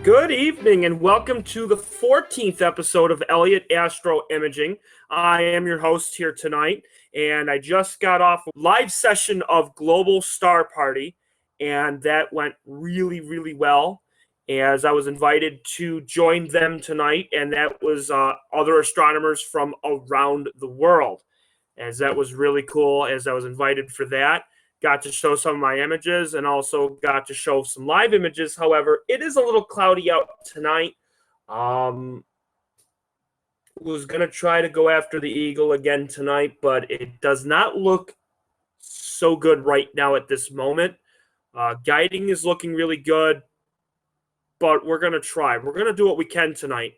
Good evening and welcome to the 14th episode of Elliott Astro-Imaging. I am your host here tonight, and I just got off a live session of Global Star Party, and that went really, really well, as I was invited to join them tonight, and that was other astronomers from around the world, as that was really cool, as I was invited for that. Got to show some of my images and also got to show some live images. However, it is a little cloudy out tonight. Was going to try to go after the Eagle again tonight, but it does not look so good right now at this moment. Guiding is looking really good, but we're going to try. We're going to do what we can tonight.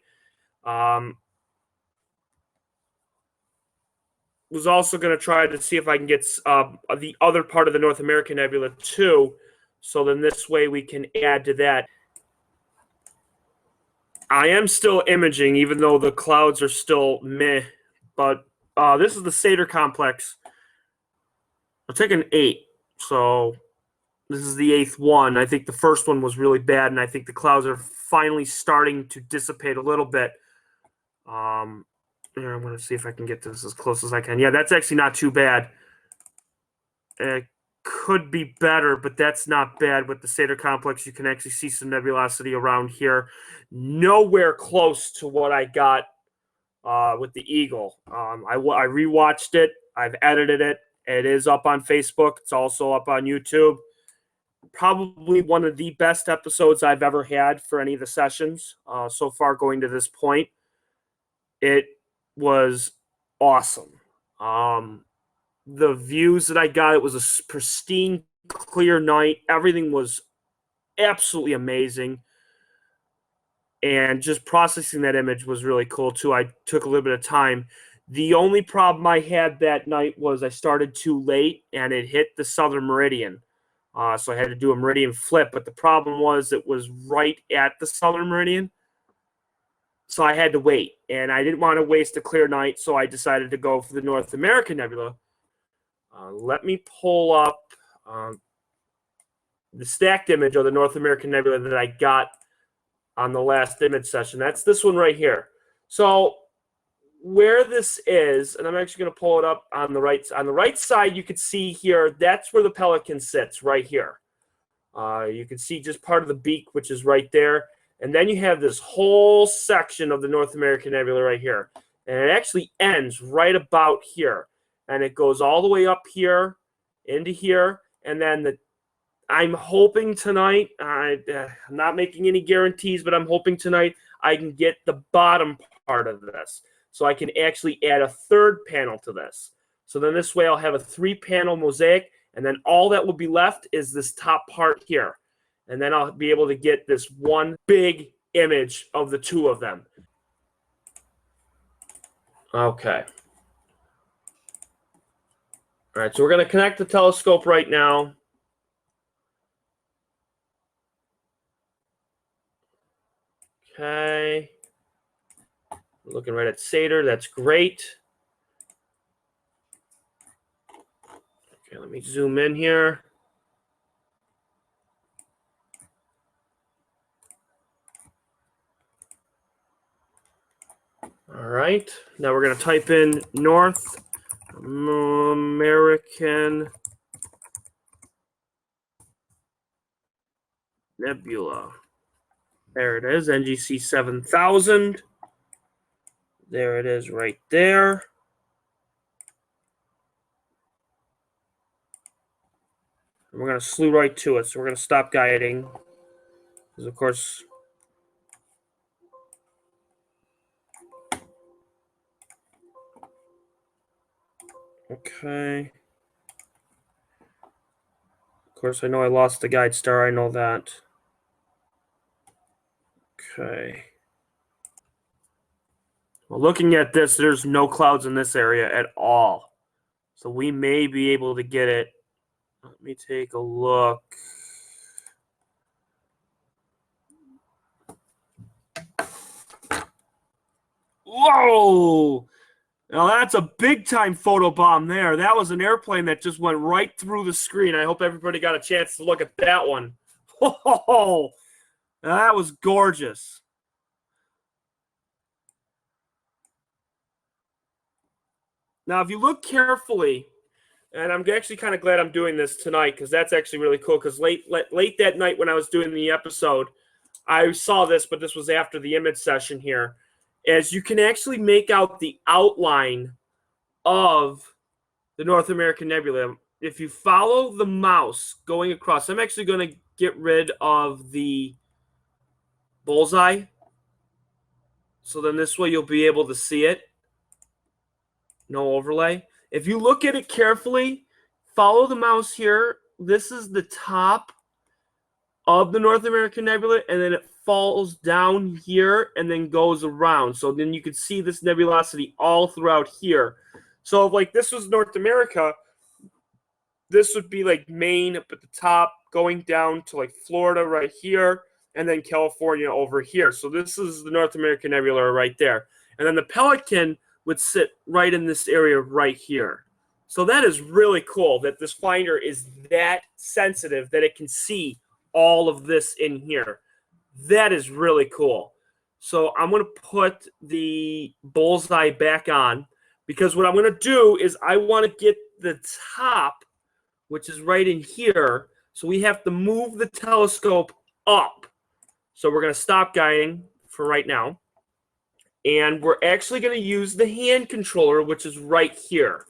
Was also going to try to see if I can get the other part of the North American Nebula too, so then this way we can add to that. I am still imaging, even though the clouds are still meh, but this is the Satyr complex. I'll take an 8, so this is the 8th one. I think the first one was really bad, and I think the clouds are finally starting to dissipate a little bit. I'm going to see if I can get this as close as I can. Yeah, that's actually not too bad. It could be better, but that's not bad. With the Satyr complex, you can actually see some nebulosity around here. Nowhere close to what I got with the Eagle. I rewatched it. I've edited it. It is up on Facebook. It's also up on YouTube. Probably one of the best episodes I've ever had for any of the sessions so far going to this point. It was awesome. The views that I got, it was a pristine, clear night. Everything was absolutely amazing. And just processing that image was really cool, too. I took a little bit of time. The only problem I had that night was I started too late, and it hit the southern meridian. So I had to do a meridian flip. But the problem was it was right at the southern meridian. So I had to wait, and I didn't want to waste a clear night, so I decided to go for the North American Nebula. Let me pull up the stacked image of the North American Nebula that I got on the last image session. That's this one right here. So where this is, and I'm actually going to pull it up on the right. On the right side, you can see here, that's where the Pelican sits, right here. You can see just part of the beak, which is right there. And then you have this whole section of the North American Nebula right here. And it actually ends right about here. And it goes all the way up here, into here. And then I'm hoping tonight, I'm not making any guarantees, but I'm hoping tonight I can get the bottom part of this. So I can actually add a third panel to this. So then this way I'll have a 3-panel mosaic. And then all that will be left is this top part here. And then I'll be able to get this one big image of the two of them. Okay. All right, so we're going to connect the telescope right now. Okay. Looking right at Satyr. That's great. Okay, let me zoom in here. All right, now we're going to type in North American Nebula. There it is, NGC 7000. There it is right there. And we're going to slew right to it, so we're going to stop guiding. Because, of course, okay. Of course, I know I lost the guide star. I know that. Okay. Well, looking at this, there's no clouds in this area at all. So we may be able to get it. Let me take a look. Whoa! Now that's a big-time photobomb there. That was an airplane that just went right through the screen. I hope everybody got a chance to look at that one. Oh, That was gorgeous. Now, if you look carefully, and I'm actually kind of glad I'm doing this tonight because that's actually really cool. Because late that night when I was doing the episode, I saw this, but this was after the image session here. As you can actually make out the outline of the North American Nebula. If you follow the mouse going across, I'm actually going to get rid of the bullseye. So then this way you'll be able to see it. No overlay. If you look at it carefully, follow the mouse here. This is the top of the North American Nebula, and then it falls down here and then goes around. So then you can see this nebulosity all throughout here. So if like this was North America, this would be like Maine up at the top, going down to like Florida right here, and then California over here. So this is the North American Nebula right there. And then the Pelican would sit right in this area right here. So that is really cool that this finder is that sensitive that it can see all of this in here. That is really cool. So I'm going to put the bullseye back on because what I'm going to do is I want to get the top, which is right in here. So we have to move the telescope up. So we're going to stop guiding for right now. And we're actually going to use the hand controller, which is right here.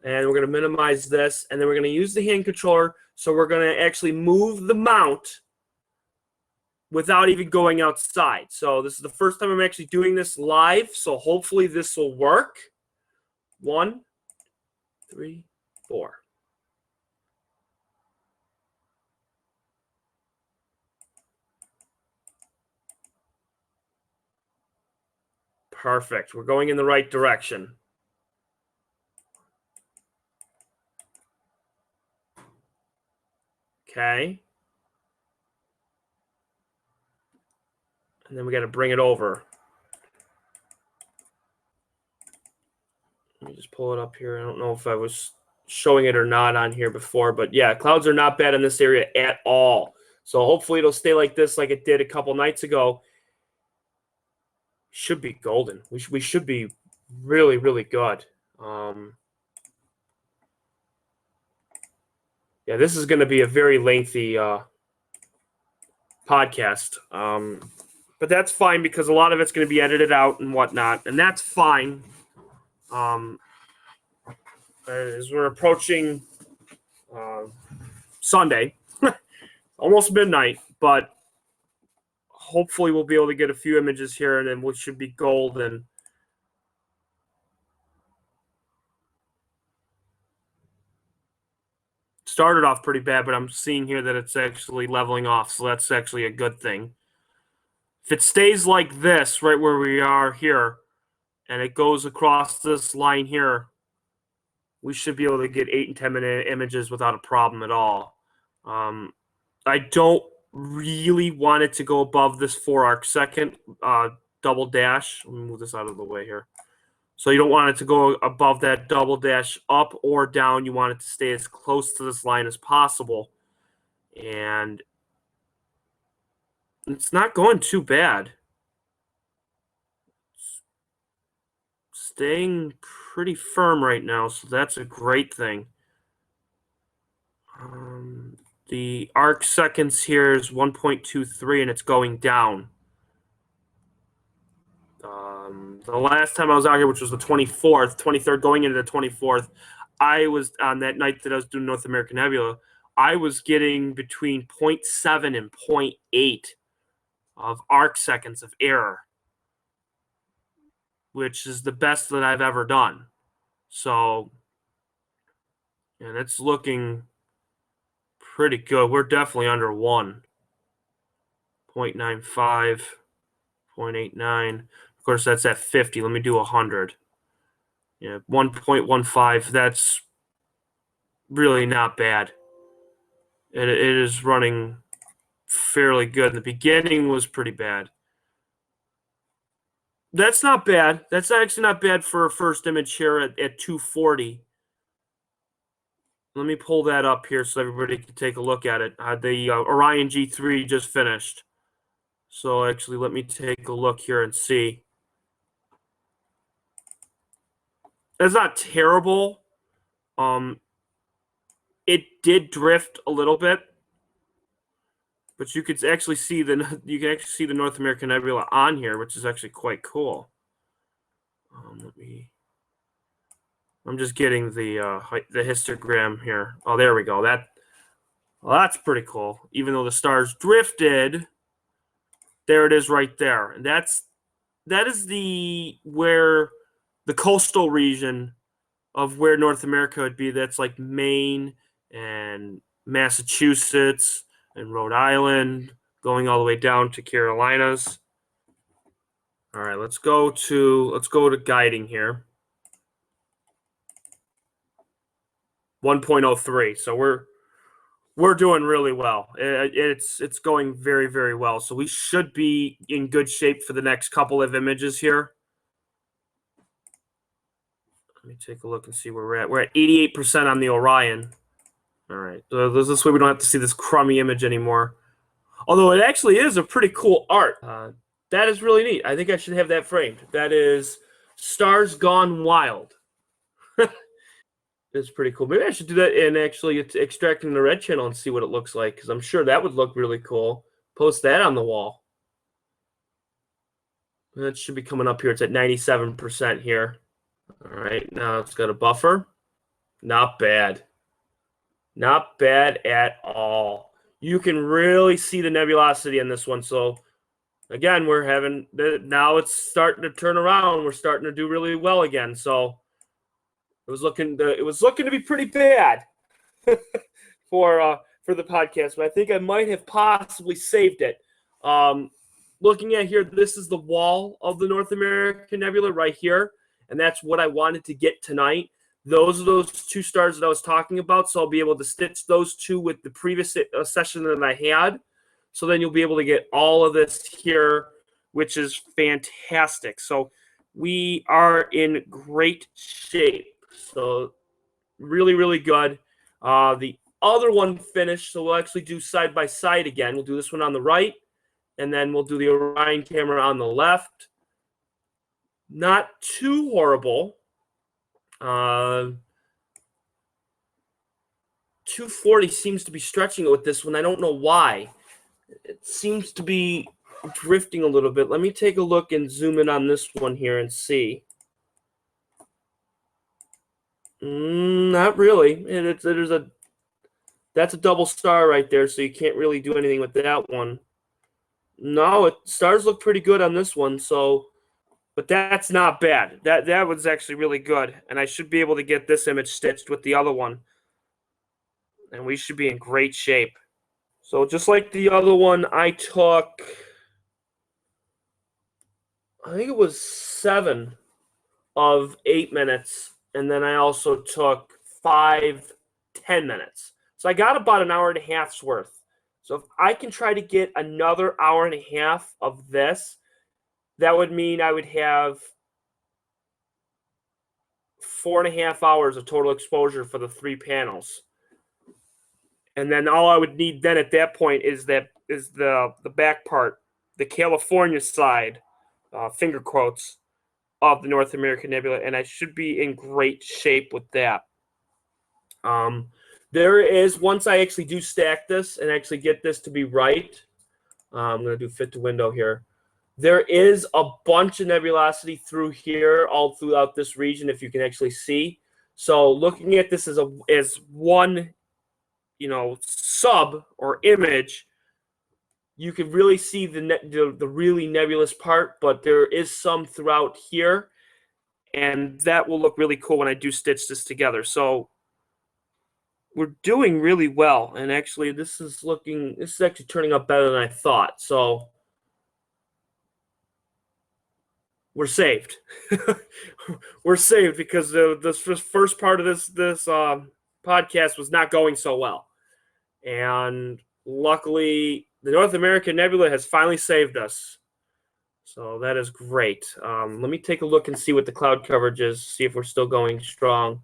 And we're going to minimize this. And then we're going to use the hand controller. So we're going to actually move the mount without even going outside. So this is the first time I'm actually doing this live. So hopefully this will work. 1, 3, 4. Perfect. We're going in the right direction. Okay. And then we got to bring it over. Let me just pull it up here. I don't know if I was showing it or not on here before, but yeah, clouds are not bad in this area at all. So hopefully it'll stay like this like it did a couple nights ago. Should be golden. We should be really, really good. Yeah, this is going to be a very lengthy podcast. But that's fine because a lot of it's going to be edited out and whatnot, and that's fine. As we're approaching Sunday, almost midnight, but hopefully we'll be able to get a few images here, and then we should be golden. Started off pretty bad, but I'm seeing here that it's actually leveling off, so that's actually a good thing. If it stays like this, right where we are here, and it goes across this line here, we should be able to get 8 and 10-minute images without a problem at all. I don't really want it to go above this 4 arcsecond double dash. Let me move this out of the way here. So you don't want it to go above that double dash up or down. You want it to stay as close to this line as possible. And it's not going too bad. It's staying pretty firm right now, so that's a great thing. The arc seconds here is 1.23, and it's going down. The last time I was out here, which was the 23rd, going into the 24th, I was on that night that I was doing North American Nebula, I was getting between 0.7 and 0.8 of arc seconds of error, which is the best that I've ever done. So, and it's looking pretty good. We're definitely under 1. 0.95, 0.89. Of course, that's at 50. Let me do 100. Yeah, 1.15. That's really not bad. It is running fairly good. The beginning was pretty bad. That's not bad. That's actually not bad for a first image here at 240. Let me pull that up here so everybody can take a look at it. The Orion G3 just finished. So actually, let me take a look here and see. That's not terrible. It did drift a little bit, but you could actually see the North American Nebula on here, which is actually quite cool. I'm just getting the histogram here. Oh, there we go. Well, that's pretty cool. Even though the stars drifted, there it is right there. And that is where the coastal region of where North America would be. That's like Maine and Massachusetts and Rhode Island, going all the way down to Carolinas. All right, let's go to guiding here. 1.03. So we're doing really well. It's going very, very well. So we should be in good shape for the next couple of images here. Let me take a look and see where we're at. We're at 88% on the Orion. All right. So this way we don't have to see this crummy image anymore. Although it actually is a pretty cool art. That is really neat. I think I should have that framed. That is Stars Gone Wild. It's pretty cool. Maybe I should do that and actually extract in the red channel and see what it looks like, because I'm sure that would look really cool. Post that on the wall. That should be coming up here. It's at 97% here. All right, now it's got a buffer. Not bad. Not bad at all. You can really see the nebulosity in this one. So again, now it's starting to turn around. We're starting to do really well again. So it was looking to be pretty bad for the podcast, but I think I might have possibly saved it. Looking at here, this is the wall of the North American Nebula right here, and that's what I wanted to get tonight. Those are those two stars that I was talking about, so I'll be able to stitch those two with the previous session that I had. So then you'll be able to get all of this here, which is fantastic. So we are in great shape. So really, really good. The other one finished, so we'll actually do side by side again. We'll do this one on the right, and then we'll do the Orion camera on the left. Not too horrible. 240 seems to be stretching it with this one. I don't know why. It seems to be drifting a little bit. Let me take a look and zoom in on this one here and see. Not really. That's a double star right there, so you can't really do anything with that one. No, stars look pretty good on this one, so, but that's not bad. That was actually really good, and I should be able to get this image stitched with the other one, and we should be in great shape. So just like the other one, I took, I think it was 7 of 8 minutes, and then I also took 5 10 minutes. So I got about an hour and a half's worth. So if I can try to get another hour and a half of this, that would mean I would have 4.5 hours of total exposure for the 3 panels. And then all I would need then at that point is the back part, the California side, finger quotes, of the North American Nebula, and I should be in great shape with that. There is, once I actually do stack this and actually get this to be right, I'm going to do fit to window here. There is a bunch of nebulosity through here, all throughout this region, if you can actually see. So looking at this as one, sub or image, you can really see the really nebulous part, but there is some throughout here, and that will look really cool when I do stitch this together. So we're doing really well, and actually this is actually turning out better than I thought. So we're saved. We're saved because the first part of this podcast was not going so well, and luckily the North American Nebula has finally saved us. So that is great. Let me take a look and see what the cloud coverage is, see if we're still going strong.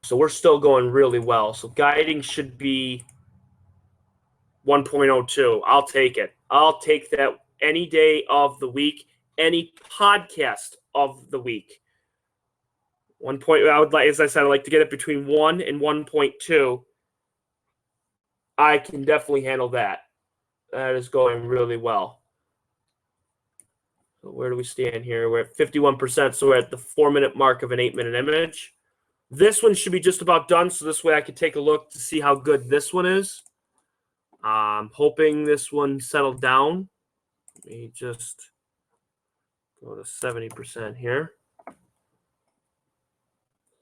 So we're still going really well. So guiding should be 1.02. I'll take it. I'll take that any day of the week, any podcast of the week. 1 point, I would like, as I said, I'd like to get it between 1 and 1.2. I can definitely handle that. That is going really well. So where do we stand here? We're at 51%, so we're at the 4-minute mark of an 8-minute image. This one should be just about done, so this way I can take a look to see how good this one is. I'm hoping this one settled down. Let me just go to 70% here.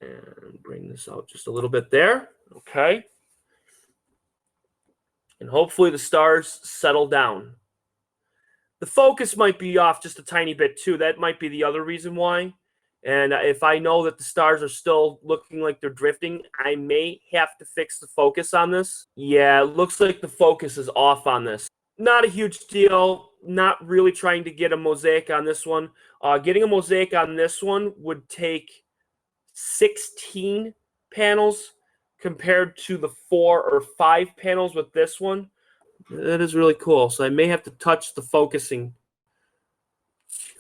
And bring this out just a little bit there. Okay. And hopefully the stars settle down. The focus might be off just a tiny bit too. That might be the other reason why. And if I know that the stars are still looking like they're drifting, I may have to fix the focus on this. Yeah, it looks like the focus is off on this. Not a huge deal. Not really trying to get a mosaic on this one. Getting a mosaic on this one would take 16 panels compared to the 4 or 5 panels with this one. That is really cool. So I may have to touch the focusing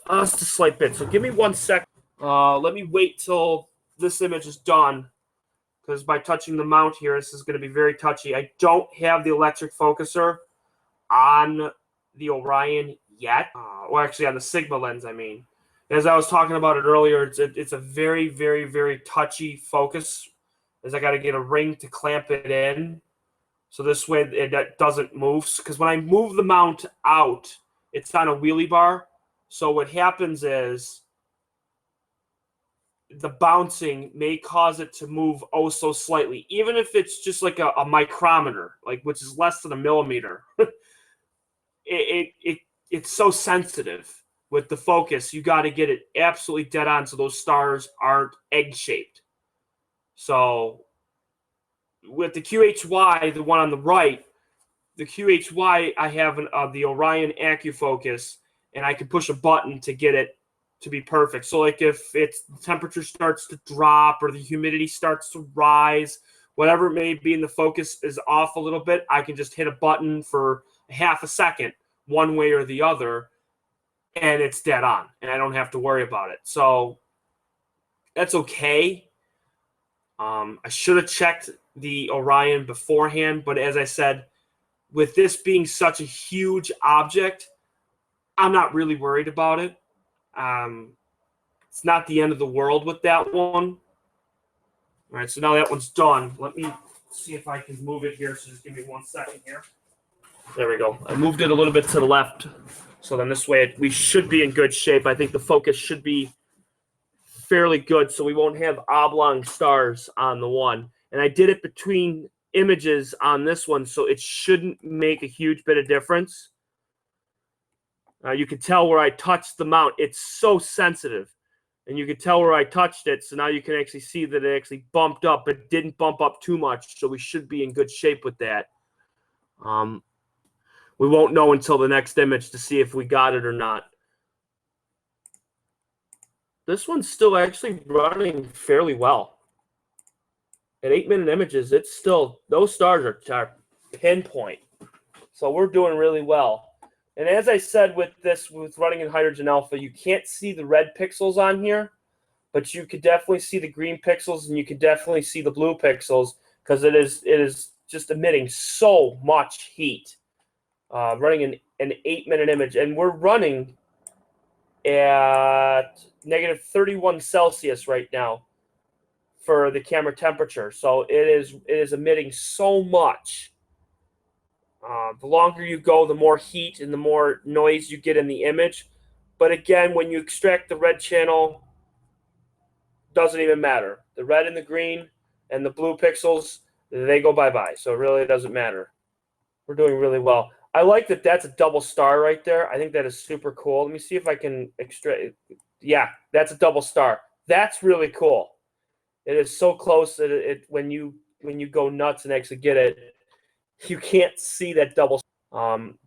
just a slight bit. So give me 1 second. Let me wait till this image is done, because by touching the mount here, this is going to be very touchy. I don't have the electric focuser on the Orion yet. Well, actually on the Sigma lens, I mean. As I was talking about it earlier, it's a very, very, very touchy focus, as I got to get a ring to clamp it in. So this way it doesn't move. Because when I move the mount out, it's on a wheelie bar. So what happens is the bouncing may cause it to move oh so slightly, even if it's just like a micrometer, like which is less than a millimeter. It's so sensitive with the focus. You got to get it absolutely dead on so those stars aren't egg-shaped. So with the QHY, the one on the right, the QHY, I have the Orion AccuFocus, and I can push a button to get it to be perfect. So like if the temperature starts to drop or the humidity starts to rise, whatever it may be, and the focus is off a little bit, I can just hit a button for half a second, one way or the other, and it's dead on, and I don't have to worry about it. So that's okay. I should have checked the Orion beforehand, but as I said, with this being such a huge object, I'm not really worried about it. It's not the end of the world with that one. All right, so now that one's done. Let me see if I can move it here. So just give me 1 second here. There we go. I moved it a little bit to the left. So then this way we should be in good shape. I think the focus should be fairly good, so we won't have oblong stars on the one. And I did it between images on this one, so it shouldn't make a huge bit of difference. You can tell where I touched the mount. It's so sensitive. And you can tell where I touched it, so now you can actually see that it actually bumped up, but didn't bump up too much, so we should be in good shape with that. We won't know until the next image to see if we got it or not. This one's still actually running fairly well. At 8-minute images, it's still, those stars are pinpoint. So we're doing really well. And as I said with running in hydrogen alpha, you can't see the red pixels on here, but you could definitely see the green pixels, and you could definitely see the blue pixels, because it is just emitting so much heat. Running an 8-minute image, and we're running at negative 31 Celsius right now for the camera temperature. So it is emitting so much. The longer you go, the more heat and the more noise you get in the image. But again, when you extract the red channel, doesn't even matter. The red and the green and the blue pixels, they go bye-bye. So it really doesn't matter. We're doing really well. I like that that's a double star right there. I think that is super cool. Let me see if I can extract. Yeah, that's a double star. That's really cool. It is so close that when you go nuts and actually get it, you can't see that double.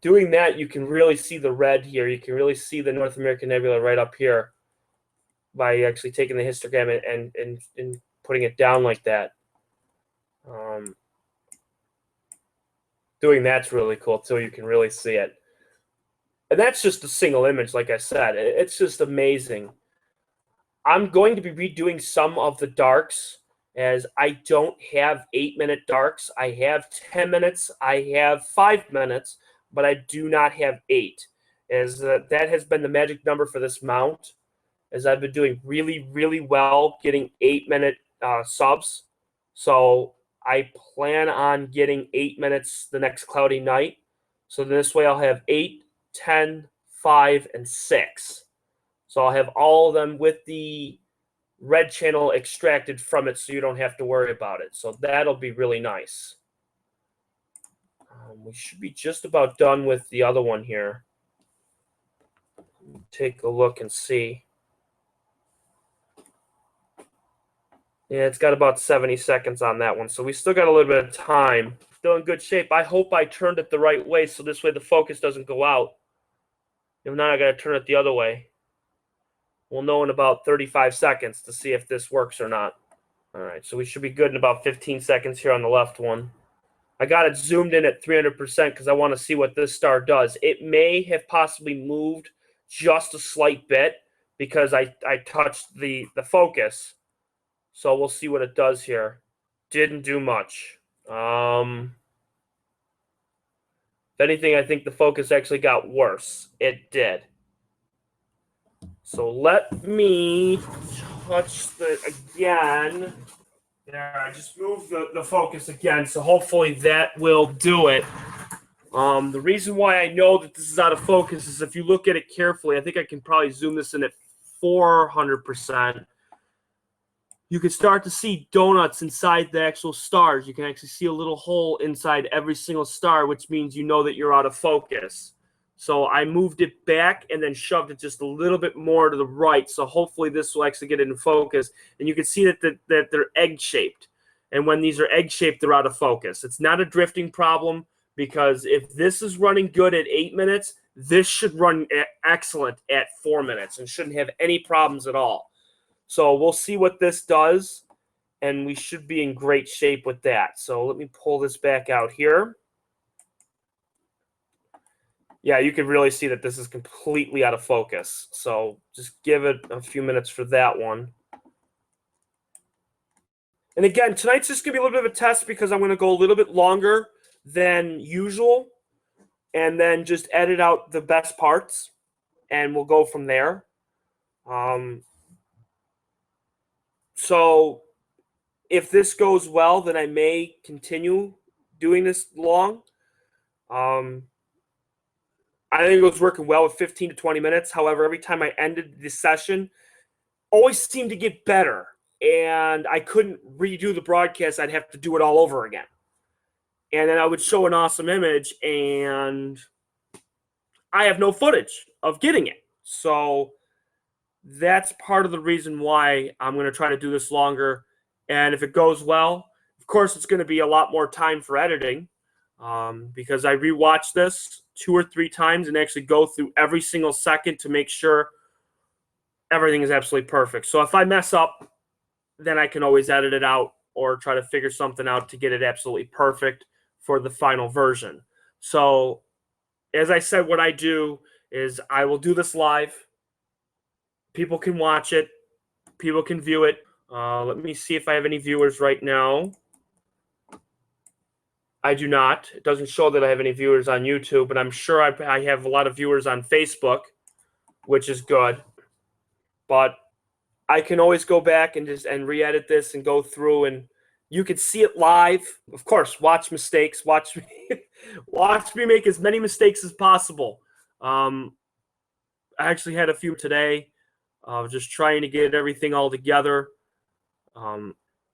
Doing that, you can really see the red here. You can really see the North American Nebula right up here by actually taking the histogram and putting it down like that. Doing that's really cool too. You can really see it. And that's just a single image, like I said. It's just amazing. I'm going to be redoing some of the darks, as I don't have 8-minute darks. I have 10 minutes. I have 5 minutes, but I do not have 8. As that has been the magic number for this mount, as I've been doing really, really well getting 8-minute subs. So I plan on getting 8 minutes the next cloudy night. So this way I'll have 8, 10, 5, and 6. So I'll have all of them with the red channel extracted from it, so you don't have to worry about it. So that'll be really nice. We should be just about done with the other one here. Take a look and see. Yeah, it's got about 70 seconds on that one, so we still got a little bit of time. Still in good shape. I hope I turned it the right way, so this way the focus doesn't go out. If not, I got to turn it the other way. We'll know in about 35 seconds to see if this works or not. All right, so we should be good in about 15 seconds here on the left one. I got it zoomed in at 300% because I want to see what this star does. It may have possibly moved just a slight bit because I touched the focus. So we'll see what it does here. Didn't do much. If anything, I think the focus actually got worse. It did. So let me touch the again. There, I just moved the focus again, so hopefully that will do it. The reason why I know that this is out of focus is if you look at it carefully, I think I can probably zoom this in at 400%. You can start to see donuts inside the actual stars. You can actually see a little hole inside every single star, which means you know that you're out of focus. So I moved it back and then shoved it just a little bit more to the right. So hopefully this will actually get it in focus. And you can see that they're egg-shaped. And when these are egg-shaped, they're out of focus. It's not a drifting problem because if this is running good at 8 minutes, this should run excellent at 4 minutes and shouldn't have any problems at all. So we'll see what this does, and we should be in great shape with that. So let me pull this back out here. Yeah, you can really see that this is completely out of focus. So just give it a few minutes for that one. And again, tonight's just going to be a little bit of a test because I'm going to go a little bit longer than usual and then just edit out the best parts, and we'll go from there. So if this goes well, then I may continue doing this long. I think it was working well with 15 to 20 minutes. However, every time I ended the session, always seemed to get better. And I couldn't redo the broadcast. I'd have to do it all over again. And then I would show an awesome image, and I have no footage of getting it. So that's part of the reason why I'm going to try to do this longer. And if it goes well, of course, it's going to be a lot more time for editing because I rewatched this 2 or 3 times and actually go through every single second to make sure everything is absolutely perfect. So if I mess up, then I can always edit it out or try to figure something out to get it absolutely perfect for the final version. So as I said, what I do is I will do this live. People can watch it. People can view it. Let me see if I have any viewers right now. I do not. It doesn't show that I have any viewers on YouTube, but I'm sure I have a lot of viewers on Facebook, which is good. But I can always go back and re-edit this and go through, and you can see it live. Of course, watch mistakes. Watch me, watch me make as many mistakes as possible. I actually had a few today. Just trying to get everything all together.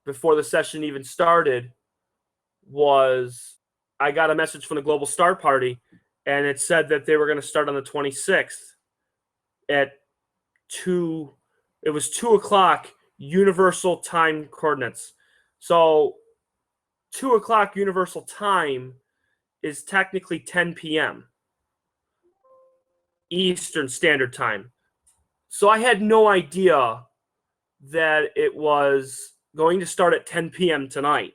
Before the session even started, I got a message from the Global Star Party, and it said that they were going to start on the 26th at 2. It was 2 o'clock Universal Time coordinates. So 2 o'clock Universal Time is technically 10 p.m. Eastern Standard Time. So I had no idea that it was going to start at 10 p.m. tonight.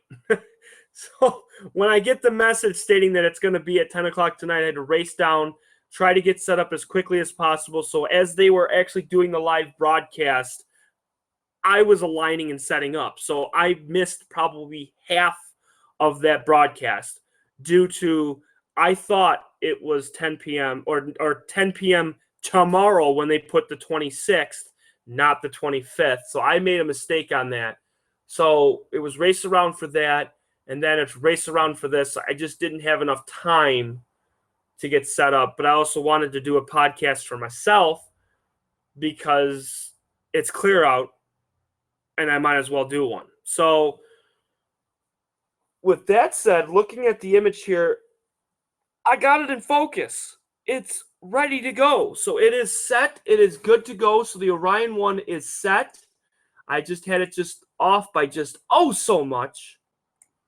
So when I get the message stating that it's going to be at 10 o'clock tonight, I had to race down, try to get set up as quickly as possible. So as they were actually doing the live broadcast, I was aligning and setting up. So I missed probably half of that broadcast due to I thought it was 10 p.m. or 10 p.m. tomorrow when they put the 26th, not the 25th. So I made a mistake on that. So it was race around for that, and then it's race around for this. I just didn't have enough time to get set up, but I also wanted to do a podcast for myself because it's clear out and I might as well do one. So with that said, looking at the image here, I got it in focus. It's ready to go. So it is set. It is good to go. So the Orion one is set. I just had it just off by just so much.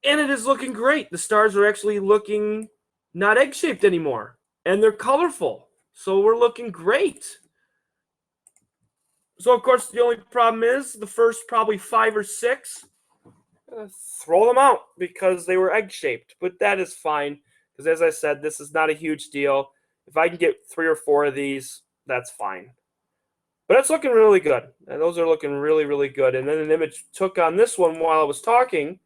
And it is looking great. The stars are actually looking not egg-shaped anymore. And they're colorful. So we're looking great. So, of course, the only problem is the first probably 5 or 6, throw them out because they were egg-shaped. But that is fine because, as I said, this is not a huge deal. If I can get 3 or 4 of these, that's fine. But it's looking really good. And those are looking really, really good. And then an image took on this one while I was talking.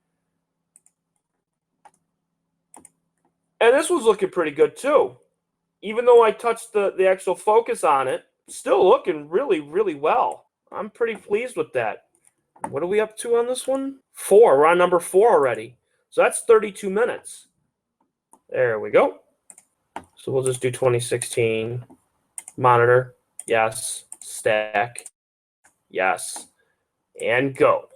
And this was looking pretty good, too. Even though I touched the actual focus on it, still looking really, really well. I'm pretty pleased with that. What are we up to on this one? 4. We're on number 4 already. So that's 32 minutes. There we go. So we'll just do 2016. Monitor. Yes. Stack. Yes. And go.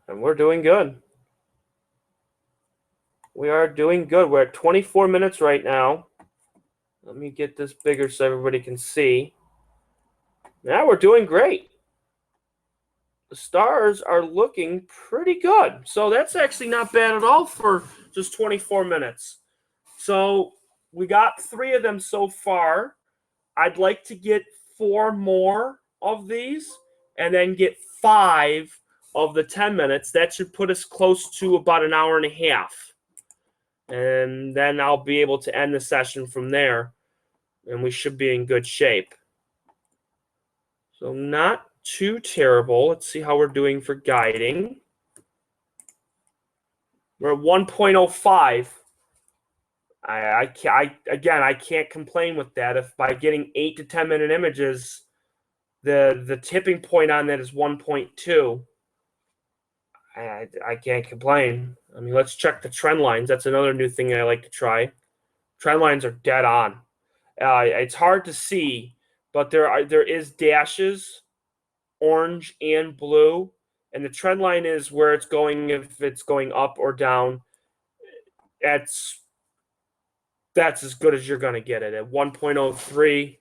And we're doing good. We are doing good. We're at 24 minutes right now. Let me get this bigger so everybody can see. Now we're doing great. The stars are looking pretty good. So that's actually not bad at all for just 24 minutes. So we got 3 of them so far. I'd like to get 4 more of these and then get 5 of the 10 minutes. That should put us close to about an hour and a half. And then I'll be able to end the session from there. And we should be in good shape. So not too terrible. Let's see how we're doing for guiding. We're at 1.05. I can't complain with that. If by getting 8 to 10 minute images, the tipping point on that is 1.2. I can't complain. I mean, let's check the trend lines. That's another new thing I like to try. Trend lines are dead on. It's hard to see, but there is dashes, orange and blue, and the trend line is where it's going, if it's going up or down. That's as good as you're going to get it. At 1.03,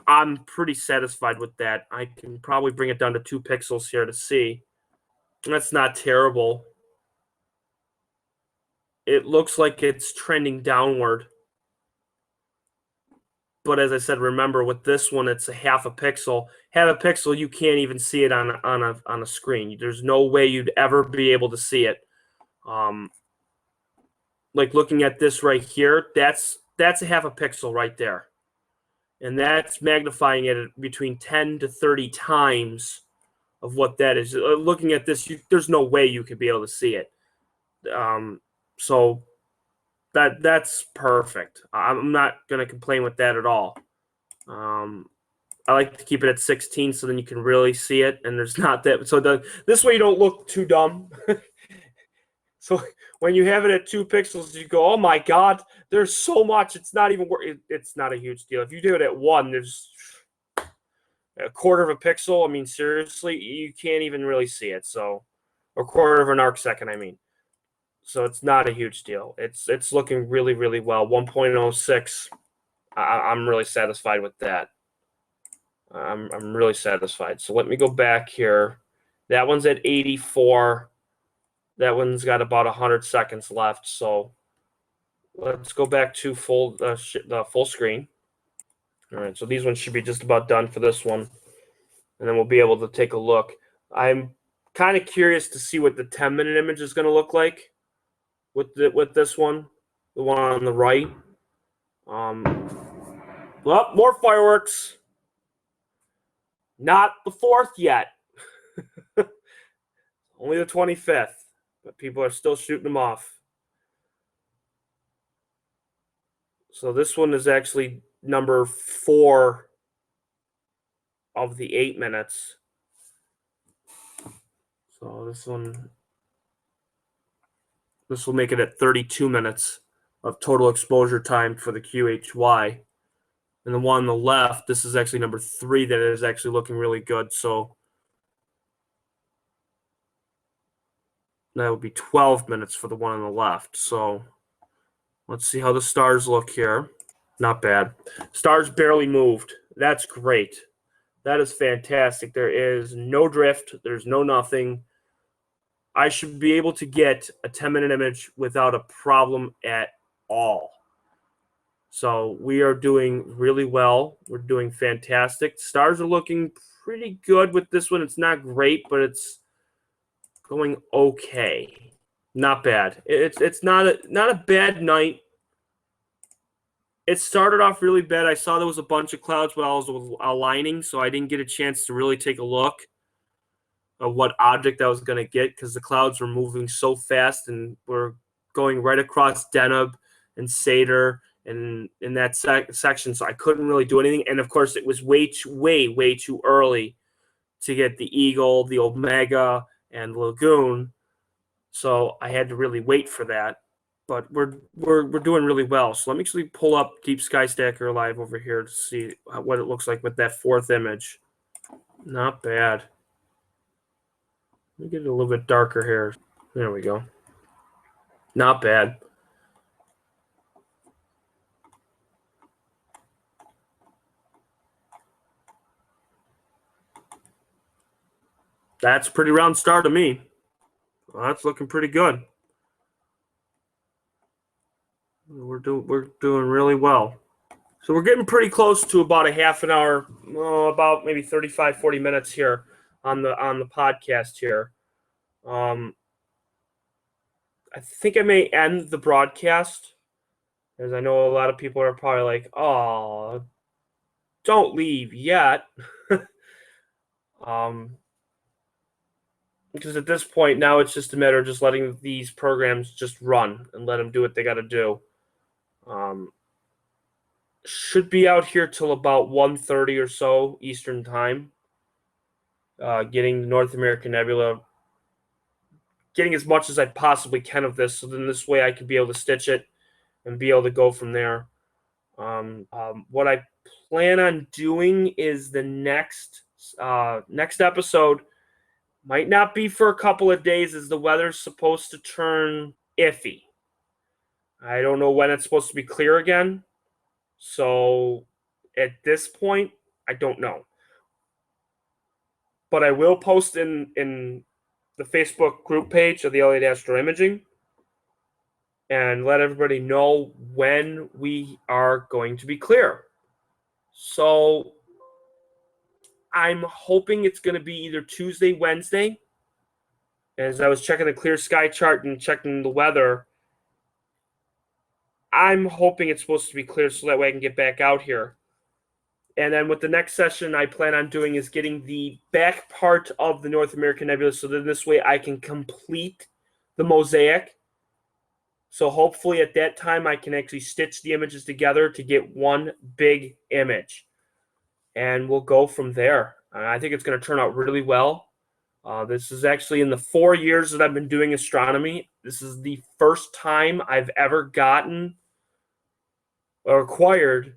I'm pretty satisfied with that. I can probably bring it down to 2 pixels here to see. That's not terrible. It looks like it's trending downward. But as I said, remember with this one, it's a half a pixel. Half a pixel, you can't even see it on a screen. There's no way you'd ever be able to see it. Like looking at this right here, that's a half a pixel right there. And that's magnifying it between 10 to 30 times of what that is. Looking at this, there's no way you could be able to see it. So that's perfect. I'm not going to complain with that at all. I like to keep it at 16 so then you can really see it, and there's not that. So this way you don't look too dumb. So when you have it at 2 pixels, you go, oh my God, there's so much. It's not even it's not a huge deal. If you do it at 1, there's a quarter of a pixel. I mean, seriously, you can't even really see it. So, a quarter of an arc second, I mean. So it's not a huge deal. It's looking really, really well. 1.06. I'm really satisfied with that. I'm really satisfied. So let me go back here. That one's at 84. That one's got about 100 seconds left. So let's go back to the full screen. All right, so these ones should be just about done for this one. And then we'll be able to take a look. I'm kind of curious to see what the 10-minute image is going to look like. with this one, the one on the right. Well, more fireworks. Not the 4th yet. Only the 25th, but people are still shooting them off. So this one is actually number 4 of the 8 minutes. So this will make it at 32 minutes of total exposure time for the QHY. And the one on the left, this is actually number 3 that is actually looking really good. So that would be 12 minutes for the one on the left. So let's see how the stars look here. Not bad. Stars barely moved. That's great. That is fantastic. There is no drift. There's no nothing. I should be able to get a 10-minute image without a problem at all. So we are doing really well. We're doing fantastic. Stars are looking pretty good with this one. It's not great, but it's going okay. Not bad. It's not a bad night. It started off really bad. I saw there was a bunch of clouds while I was aligning, so I didn't get a chance to really take a look of what object I was going to get because the clouds were moving so fast and were going right across Deneb and Satyr and in that section, so I couldn't really do anything. And, of course, it was way too early to get the Eagle, the Omega, and Lagoon, so I had to really wait for that. But we're doing really well. So let me actually pull up Deep Sky Stacker Live over here to see what it looks like with that 4th image. Not bad. Let me get it a little bit darker here. There we go. Not bad. That's a pretty round star to me. Well, that's looking pretty good. We're doing really well. So we're getting pretty close to about a half an hour, about maybe 35, 40 minutes here on the podcast here. I think I may end the broadcast, as I know a lot of people are probably like, "Oh, don't leave yet," because at this point now it's just a matter of just letting these programs just run and let them do what they got to do. Should be out here till about 1:30 or so Eastern time. Getting the North American Nebula, getting as much as I possibly can of this, so then this way I can be able to stitch it and be able to go from there. What I plan on doing is the next episode might not be for a couple of days, as the weather's supposed to turn iffy. I don't know when it's supposed to be clear again. So at this point, I don't know. But I will post in the Facebook group page of the Elliott Astro-Imaging and let everybody know when we are going to be clear. So I'm hoping it's going to be either Tuesday, Wednesday. As I was checking the clear sky chart and checking the weather, I'm hoping it's supposed to be clear so that way I can get back out here. And then with the next session I plan on doing is getting the back part of the North American Nebula, so that this way I can complete the mosaic. So hopefully at that time I can actually stitch the images together to get one big image. And we'll go from there. I think it's going to turn out really well. This is actually in the 4 years that I've been doing astronomy. This is the first time I've ever gotten or acquired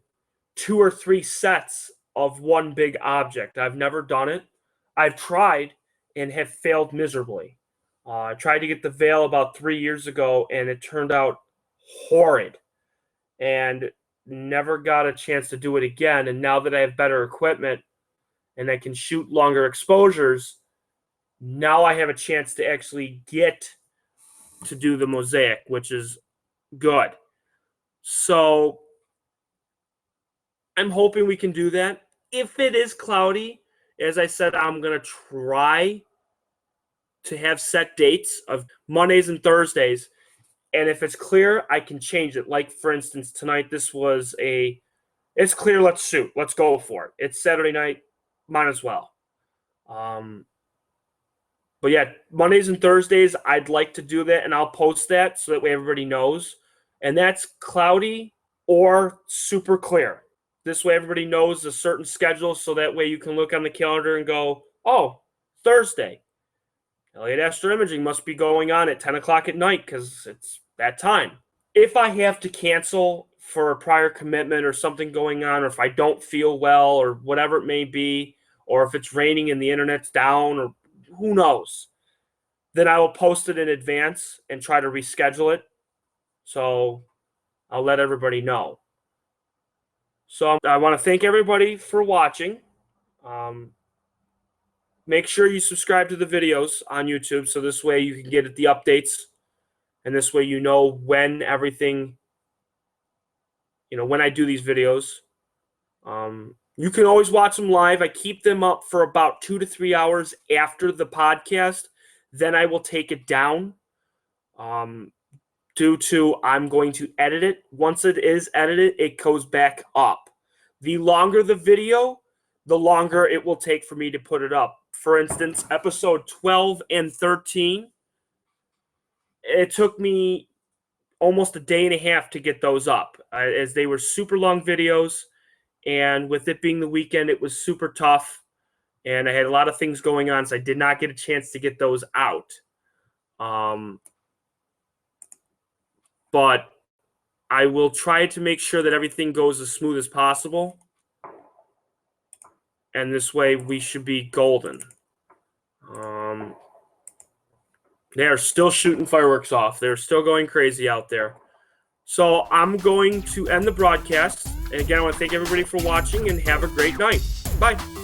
2 or 3 sets of one big object. I've never done it. I've tried and have failed miserably. I tried to get the veil about 3 years ago, and it turned out horrid. And never got a chance to do it again. And now that I have better equipment and I can shoot longer exposures, now I have a chance to actually get to do the mosaic, which is good. So I'm hoping we can do that. If it is cloudy, as I said, I'm going to try to have set dates of Mondays and Thursdays. And if it's clear, I can change it. Like, for instance, tonight, it's clear, let's shoot. Let's go for it. It's Saturday night, might as well. But yeah, Mondays and Thursdays, I'd like to do that, and I'll post that so that way everybody knows. And that's cloudy or super clear. This way everybody knows a certain schedule, so that way you can look on the calendar and go, oh, Thursday. Elliott Astro-Imaging must be going on at 10 o'clock at night because it's that time. If I have to cancel for a prior commitment or something going on, or if I don't feel well or whatever it may be, or if it's raining and the internet's down, or who knows, then I will post it in advance and try to reschedule it. So I'll let everybody know. So I want to thank everybody for watching. Make sure you subscribe to the videos on YouTube so this way you can get the updates, and this way you know when everything, when I do these videos. You can always watch them live. I keep them up for about 2 to 3 hours after the podcast. Then I will take it down due to I'm going to edit it. Once it is edited, it goes back up. The longer the video, the longer it will take for me to put it up. For instance, episode 12 and 13, it took me almost a day and a half to get those up, as they were super long videos. And with it being the weekend, it was super tough. And I had a lot of things going on, so I did not get a chance to get those out. But I will try to make sure that everything goes as smooth as possible. And this way, we should be golden. They are still shooting fireworks off. They're still going crazy out there. So I'm going to end the broadcast. And again, I want to thank everybody for watching, and have a great night. Bye.